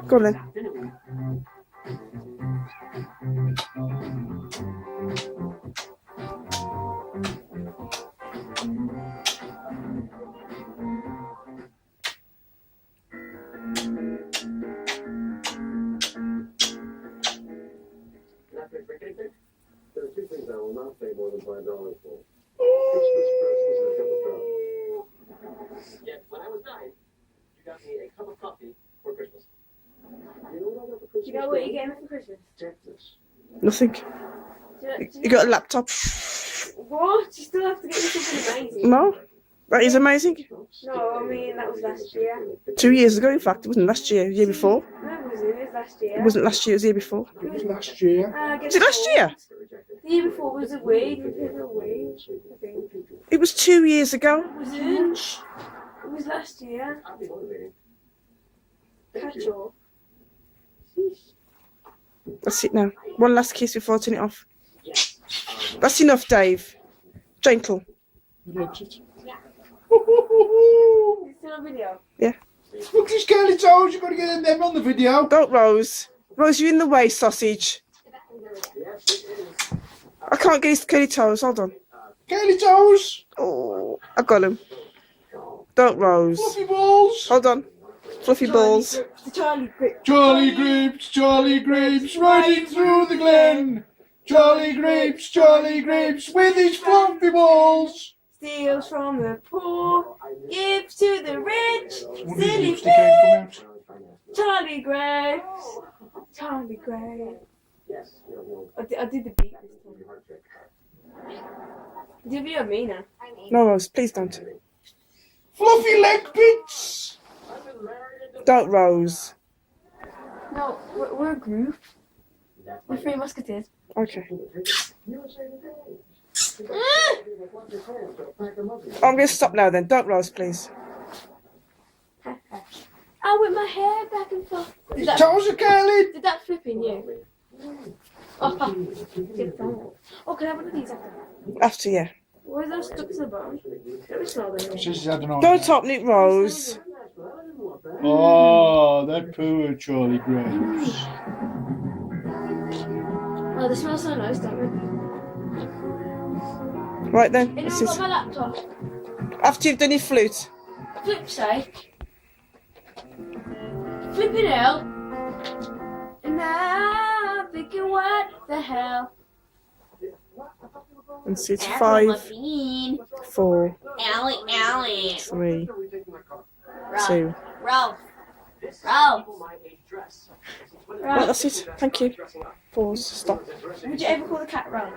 Go on then. There are two things I will not pay more than $5 for. Christmas presents and a cup of coffee. Yet, when I was 9, you got me a cup of coffee for Christmas. You know what I got for Christmas? Do you know what you gave me for Christmas? Texas. Nothing. Do You got a laptop. What? You still have to get me something amazing. No, that is amazing. No, I mean, that was last year. 2 years ago, in fact. It wasn't last year. The year before. No, it wasn't. It was last year. It wasn't last year. It was the year before. It was last year. Was it last year? The year before was a week. We paid a week, I think. It was 2 years ago. It wasn't. It was last year. Catch up. That's it now. One last kiss before I turn it off. That's enough, Dave. Gentle. Look, it's Still on video? Yeah. Look, these curly toes. You've got to get them on the video. Don't, Rose. Rose, you're in the way, sausage. I can't get his curly toes. Hold on. Curly toes. Oh, I got him. Don't, Rose. Fluffy balls. Hold on. Fluffy balls. The Charlie grip. Charlie grapes, riding through the glen. Charlie grapes, with his fluffy balls. Steals from the poor, gives to the rich. One of these Silly lipstick ain't come out. Charlie grapes. Charlie grapes. I did the beat this time. Do you have me now? No, Rose, please don't. Fluffy leg bits. Don't, Rose. No, we're a group. We're three musketeers. Okay. I'm going to stop now then. Don't, Rose, please. Oh, with my hair back and forth. His toes are curly. Did that flip in you? Oh, can I have one of these after? After, yeah. Why is that stuck to the bottom? Let me smell them. Says, I don't know. Don't open it, Rose. Oh, that poor Charlie grapes. Oh, they smell so nice, don't they? Right then. Anyone This got is my laptop? after you've done your flute. Flip sake. Flip it out. And I'm thinking, what the hell? And so it's Apple 5, muffin. 4, Allie. 3, Ralph. 2. Ralph. Right, that's it. Thank you. Pause. Stop. Would you ever call the cat Ralph?